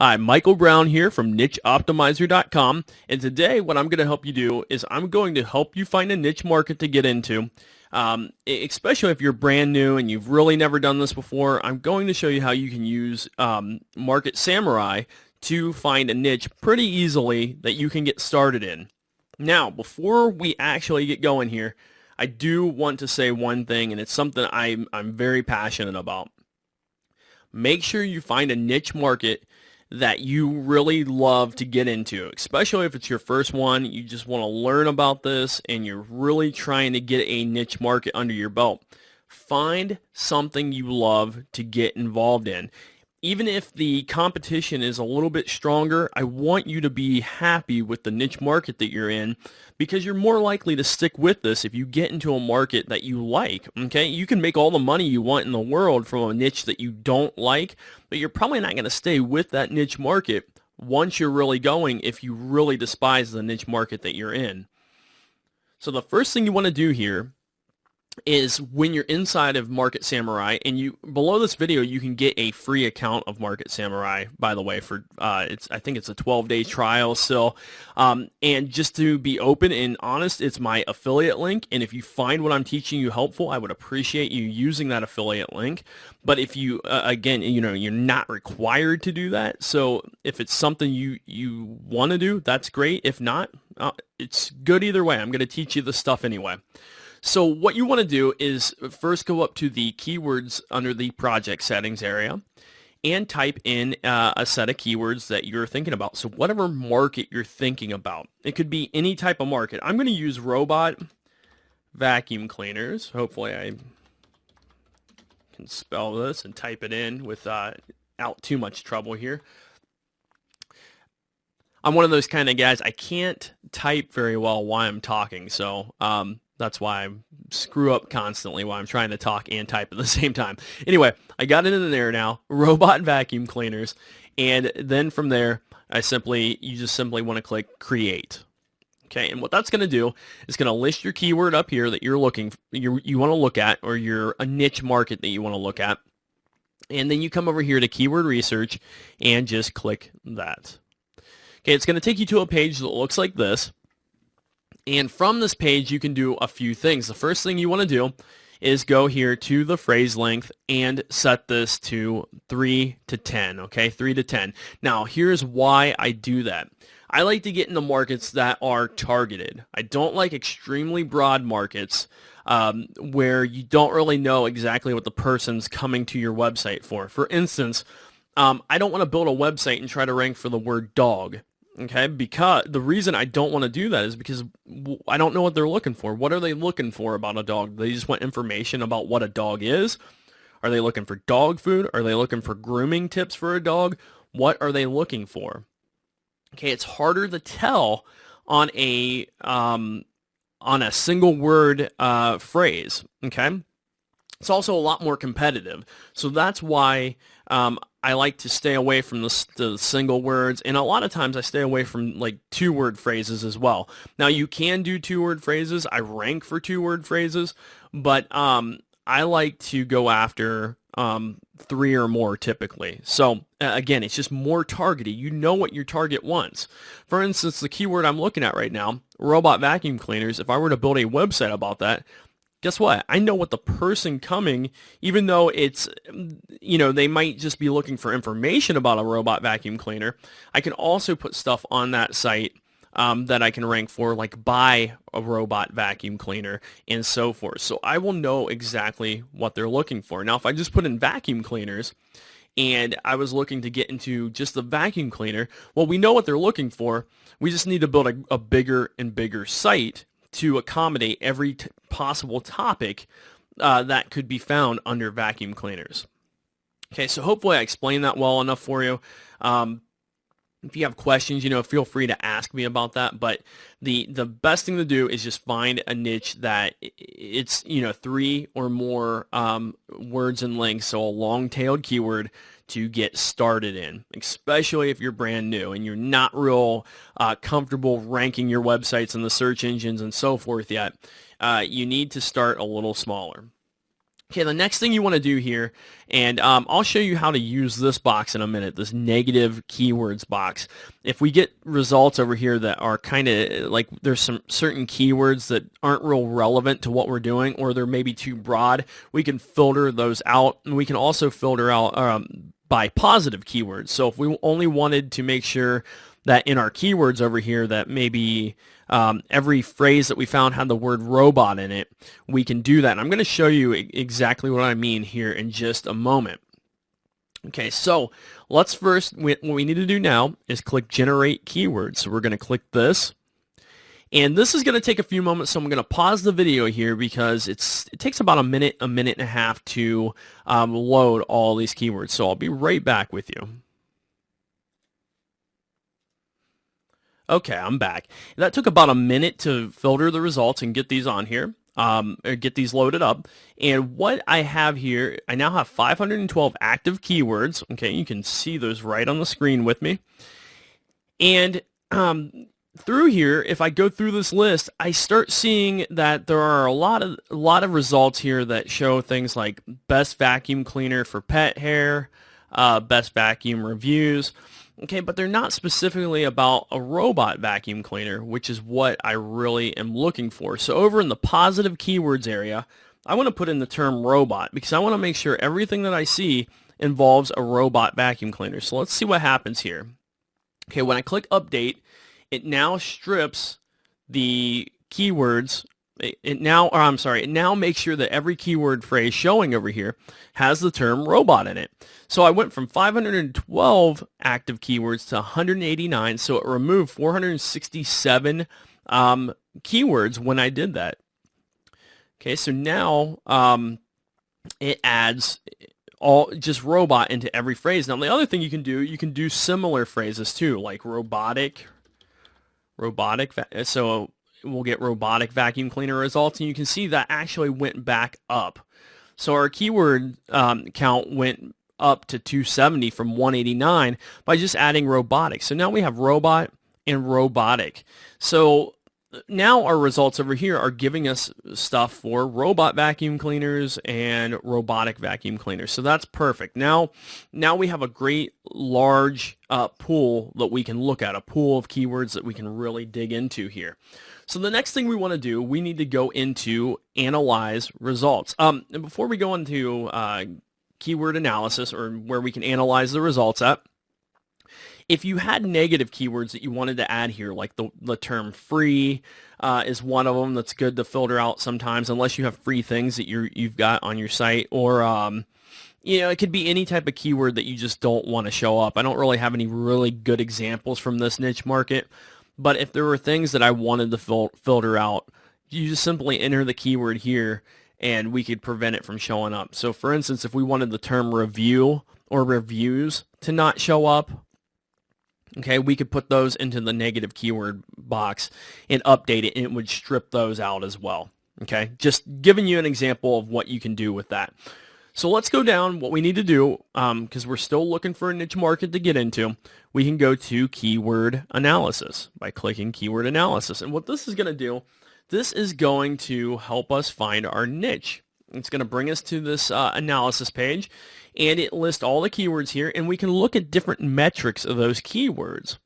Hi, Michael Brown here from NicheOptimizer.com, and today what I'm going to help you do is I'm going to help you find a niche market to get into, especially if you're brand new and you've really never done this before. I'm going to show you how you can use Market Samurai to find a niche pretty easily that you can get started in. Now, before we actually get going here, I do want to say one thing, and it's something I'm very passionate about. Make sure you find a niche market that you really love to get into, especially if it's your first one. You just want to learn about this and you're really trying to get a niche market under your belt. Find something you love to get involved in. Even if the competition is a little bit stronger, I want you to be happy with the niche market that you're in, because you're more likely to stick with this if you get into a market that you like. Okay, you can make all the money you want in the world from a niche that you don't like, but you're probably not going to stay with that niche market once you're really going if you really despise the niche market that you're in. So the first thing you want to do here is, when you're inside of Market Samurai, and you below this video you can get a free account of Market Samurai, by the way, for I think it's a 12-day trial still, and just to be open and honest, it's my affiliate link, and if you find what I'm teaching you helpful, I would appreciate you using that affiliate link. But if you again, you're not required to do that, so if it's something you want to do, that's great. If not, it's good either way. I'm going to teach you the stuff anyway. So what you want to do is first go up to the keywords under the project settings area and type in a set of keywords that you're thinking about. So whatever market you're thinking about. It could be any type of market. I'm going to use robot vacuum cleaners. Hopefully I can spell this and type it in without too much trouble here. I'm one of those kind of guys, I can't type very well while I'm talking, so that's why I screw up constantly while I'm trying to talk and type at the same time. Anyway, I got it in there now, robot vacuum cleaners, and then from there, you just simply want to click create. Okay, and what that's going to do is going to list your keyword up here that you want to look at, or a niche market that you want to look at, and then you come over here to keyword research and just click that. Okay, it's going to take you to a page that looks like this. And from this page, you can do a few things. The first thing you want to do is go here to the phrase length and set this to 3 to 10, okay, 3 to 10. Now, here's why I do that. I like to get into markets that are targeted. I don't like extremely broad markets where you don't really know exactly what the person's coming to your website for. For instance, I don't want to build a website and try to rank for the word dog. Okay, because the reason I don't want to do that is because I don't know what they're looking for. What are they looking for about a dog? They just want information about what a dog is. Are they looking for dog food? Are they looking for grooming tips for a dog? What are they looking for? Okay, it's harder to tell on a single word phrase. Okay, it's also a lot more competitive. So that's why I like to stay away from the single words, and a lot of times I stay away from like 2-word phrases as well. Now you can do 2-word phrases. I rank for 2-word phrases, but I like to go after 3 or more typically. So again, it's just more targeted. You know what your target wants. For instance, the keyword I'm looking at right now, robot vacuum cleaners, if I were to build a website about that, guess what? I know what the person coming, even though it's, they might just be looking for information about a robot vacuum cleaner, I can also put stuff on that site that I can rank for, like buy a robot vacuum cleaner and so forth. So I will know exactly what they're looking for. Now, if I just put in vacuum cleaners and I was looking to get into just the vacuum cleaner, well, we know what they're looking for. We just need to build a bigger and bigger site to accommodate every possible topic that could be found under vacuum cleaners. Okay, so hopefully I explained that well enough for you. If you have questions, feel free to ask me about that. But the best thing to do is just find a niche that it's 3 or more words in length, so a long-tailed keyword to get started in, especially if you're brand new and you're not real comfortable ranking your websites in the search engines and so forth yet. You need to start a little smaller. Okay, the next thing you want to do here, and I'll show you how to use this box in a minute, this negative keywords box. If we get results over here that are kind of like there's some certain keywords that aren't real relevant to what we're doing, or they're maybe too broad, we can filter those out, and we can also filter out by positive keywords. So if we only wanted to make sure that in our keywords over here that maybe every phrase that we found had the word robot in it, we can do that. And I'm going to show you exactly what I mean here in just a moment. Okay, so let's first, what we need to do now is click Generate Keywords. So we're going to click this. And this is going to take a few moments, so I'm going to pause the video here because it takes about a minute and a half to load all these keywords. So I'll be right back with you. Okay, I'm back. That took about a minute to filter the results and get these on here, or get these loaded up. And what I have here, I now have 512 active keywords. Okay, you can see those right on the screen with me. And through here, if I go through this list, I start seeing that there are a lot of results here that show things like best vacuum cleaner for pet hair, best vacuum reviews. Okay, but they're not specifically about a robot vacuum cleaner, which is what I really am looking for. So over in the positive keywords area, I want to put in the term robot because I want to make sure everything that I see involves a robot vacuum cleaner. So let's see what happens here. Okay, when I click update, it now strips the keywords. It now makes sure that every keyword phrase showing over here has the term robot in it. So I went from 512 active keywords to 189, so it removed 467 keywords when I did that. Okay, so now it adds just robot into every phrase. Now the other thing you can do similar phrases too, like robotic. So we'll get robotic vacuum cleaner results, and you can see that actually went back up. So our keyword count went up to 270 from 189 by just adding robotic. So now we have robot and robotic. So now our results over here are giving us stuff for robot vacuum cleaners and robotic vacuum cleaners. So that's perfect. Now we have a great large pool that we can look at, a pool of keywords that we can really dig into here. So the next thing we want to do, we need to go into analyze results. And before we go into keyword analysis, or where we can analyze the results at, if you had negative keywords that you wanted to add here, like the term free is one of them that's good to filter out sometimes, unless you have free things that you've got on your site, or it could be any type of keyword that you just don't want to show up. I don't really have any really good examples from this niche market, but if there were things that I wanted to filter out, you just simply enter the keyword here and we could prevent it from showing up. So for instance, if we wanted the term review or reviews to not show up, okay, we could put those into the negative keyword box and update it, and it would strip those out as well. Okay, just giving you an example of what you can do with that. So let's go down. What we need to do, because we're still looking for a niche market to get into, we can go to keyword analysis by clicking keyword analysis. And what this is going to do, this is going to help us find our niche. It's going to bring us to this analysis page, and it lists all the keywords here, and we can look at different metrics of those keywords.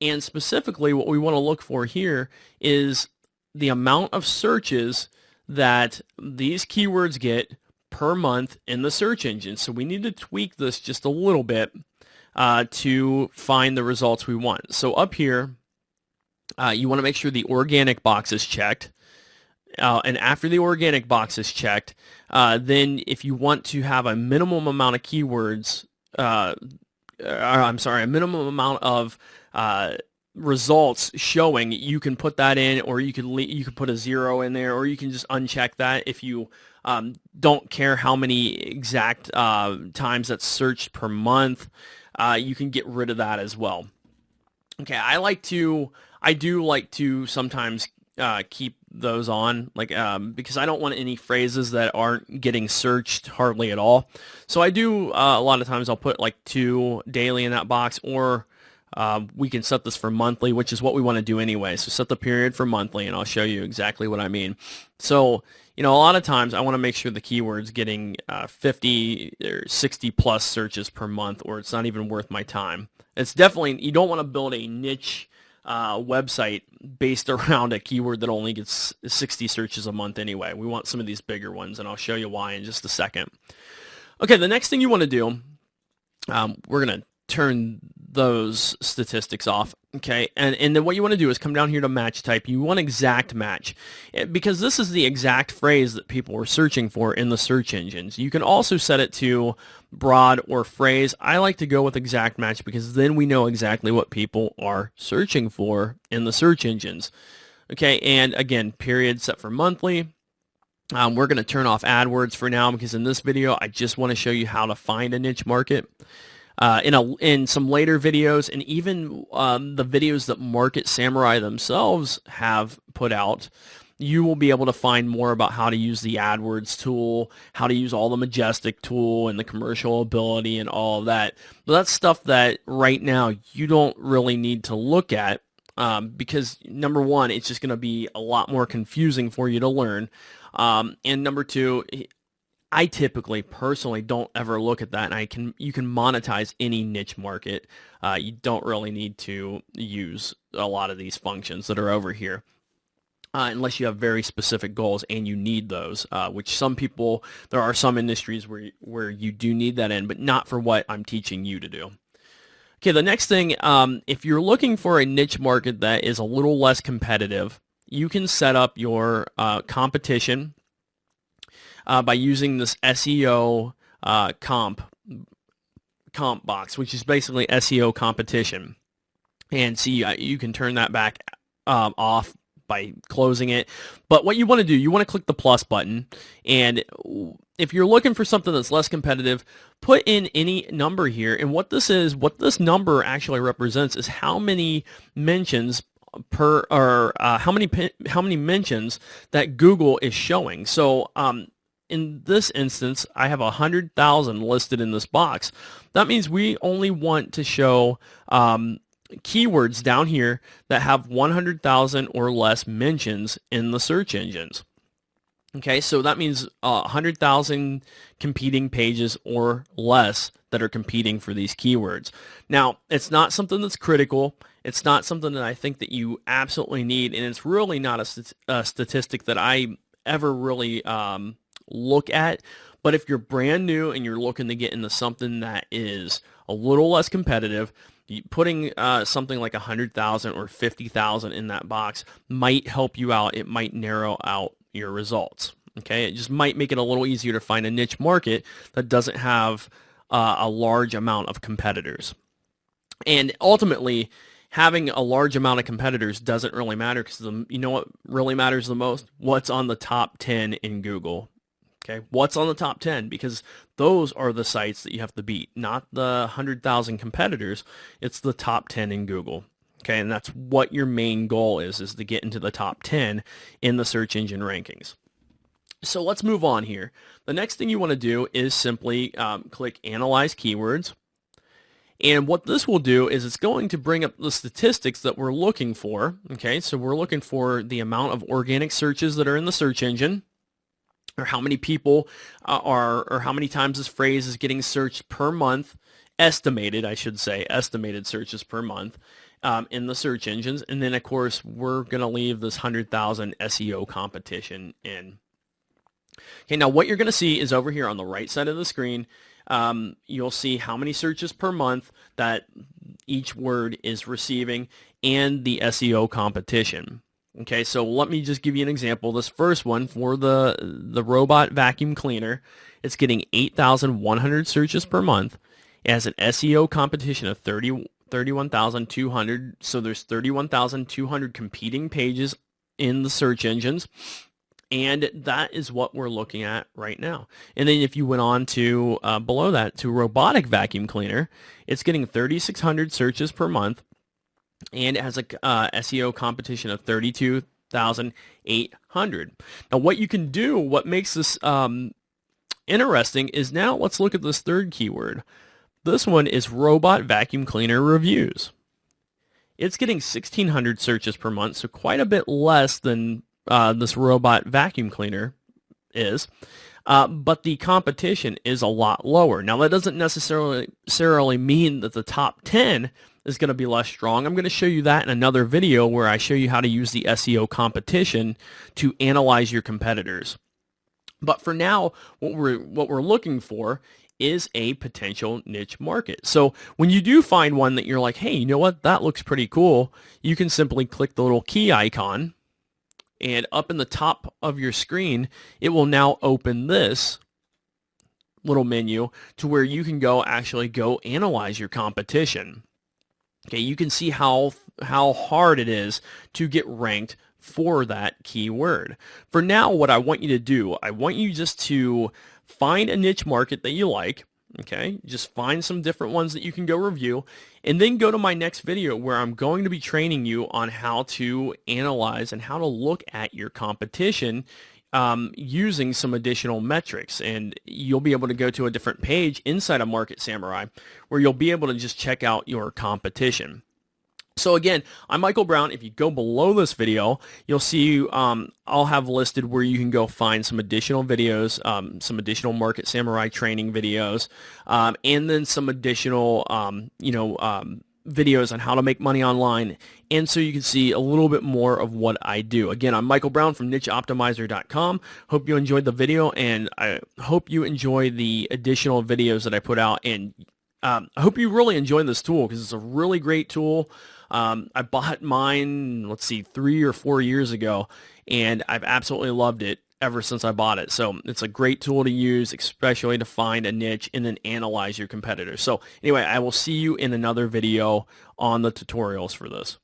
And specifically, what we want to look for here is the amount of searches that these keywords get per month in the search engine. So we need to tweak this just a little bit to find the results we want. So up here, you want to make sure the organic box is checked. And after the organic box is checked, then if you want to have a minimum amount of keywords, a minimum amount of results showing, you can put that in, or you can put a 0 in there, or you can just uncheck that if you don't care how many exact times that's searched per month. You can get rid of that as well. Okay, I do like to sometimes keep those on, because I don't want any phrases that aren't getting searched hardly at all. So I do, a lot of times I'll put like 2 daily in that box, or we can set this for monthly, which is what we want to do anyway. So set the period for monthly, and I'll show you exactly what I mean. So a lot of times I want to make sure the keyword's getting 50 or 60 plus searches per month, or it's not even worth my time. It's definitely, you don't want to build a niche website based around a keyword that only gets 60 searches a month anyway. We want some of these bigger ones, and I'll show you why in just a second. Okay, the next thing you want to do, we're going to turn those statistics off, okay? And then what you want to do is come down here to match type. You want exact match, because this is the exact phrase that people are searching for in the search engines. You can also set it to broad or phrase. I like to go with exact match because then we know exactly what people are searching for in the search engines. Okay, and again, period set for monthly. We're going to turn off AdWords for now because in this video, I just want to show you how to find a niche market. In some later videos, and even the videos that Market Samurai themselves have put out, you will be able to find more about how to use the AdWords tool, how to use all the Majestic tool and the commercial ability and all of that. But that's stuff that right now you don't really need to look at because number one, it's just going to be a lot more confusing for you to learn. And number two, I typically, personally, don't ever look at that, and you can monetize any niche market. You don't really need to use a lot of these functions that are over here, unless you have very specific goals and you need those, which there are some industries where you do need that in, but not for what I'm teaching you to do. Okay, the next thing, if you're looking for a niche market that is a little less competitive, you can set up your competition by using this SEO comp box, which is basically SEO competition. And see, you can turn that back off by closing it. But what you want to do, you want to click the plus button. And if you're looking for something that's less competitive, put in any number here. And what this number actually represents is how many mentions how many mentions that Google is showing. So in this instance, I have 100,000 listed in this box. That means we only want to show keywords down here that have 100,000 or less mentions in the search engines. Okay, so that means 100,000 competing pages or less that are competing for these keywords. Now, it's not something that's critical. It's not something that I think that you absolutely need, and it's really not a statistic that I ever really look at. But if you're brand new and you're looking to get into something that is a little less competitive, putting something like 100,000 or 50,000 in that box might help you out. It might narrow out your results. Okay, it just might make it a little easier to find a niche market that doesn't have a large amount of competitors. And ultimately, having a large amount of competitors doesn't really matter because you know what really matters the most? What's on the top 10 in Google. Okay, what's on the top 10? Because those are the sites that you have to beat, not the 100,000 competitors. It's the top 10 in Google. Okay, and that's what your main goal is to get into the top 10 in the search engine rankings. So let's move on here. The next thing you want to do is simply click Analyze Keywords. And what this will do is it's going to bring up the statistics that we're looking for. Okay, so we're looking for the amount of organic searches that are in the search engine, or how many people or how many times this phrase is getting searched per month, estimated searches per month in the search engines. And then, of course, we're going to leave this 100,000 SEO competition in. Okay, now what you're going to see is over here on the right side of the screen, you'll see how many searches per month that each word is receiving and the SEO competition. Okay, so let me just give you an example. This first one for the robot vacuum cleaner, it's getting 8,100 searches per month. It has an SEO competition of 31,200. So there's 31,200 competing pages in the search engines. And that is what we're looking at right now. And then if you went on to below that to robotic vacuum cleaner, it's getting 3,600 searches per month. And it has a SEO competition of 32,800. Now, what you can do, what makes this interesting, is now let's look at this third keyword. This one is robot vacuum cleaner reviews. It's getting 1,600 searches per month, so quite a bit less than this robot vacuum cleaner is. But the competition is a lot lower. Now, that doesn't necessarily mean that the top 10 is going to be less strong. I'm going to show you that in another video where I show you how to use the SEO competition to analyze your competitors. But for now, what we're looking for is a potential niche market. So when you do find one that you're like, hey, you know what, that looks pretty cool, you can simply click the little key icon, and up in the top of your screen, it will now open this little menu to where you can actually go analyze your competition. Okay, you can see how hard it is to get ranked for that keyword. For now, what I want you to do, I want you just to find a niche market that you like. Okay, just find some different ones that you can go review, and then go to my next video where I'm going to be training you on how to analyze and how to look at your competition using some additional metrics. And you'll be able to go to a different page inside of Market Samurai where you'll be able to just check out your competition. So again, I'm Michael Brown. If you go below this video, you'll see I'll have listed where you can go find some additional videos, some additional Market Samurai training videos, and then some additional, videos on how to make money online, and so you can see a little bit more of what I do. Again, I'm Michael Brown from NicheOptimizer.com. Hope you enjoyed the video, and I hope you enjoy the additional videos that I put out, and I hope you really enjoy this tool because it's a really great tool. I bought mine, 3 or 4 years ago, and I've absolutely loved it ever since I bought it. So it's a great tool to use, especially to find a niche and then analyze your competitors. So anyway, I will see you in another video on the tutorials for this.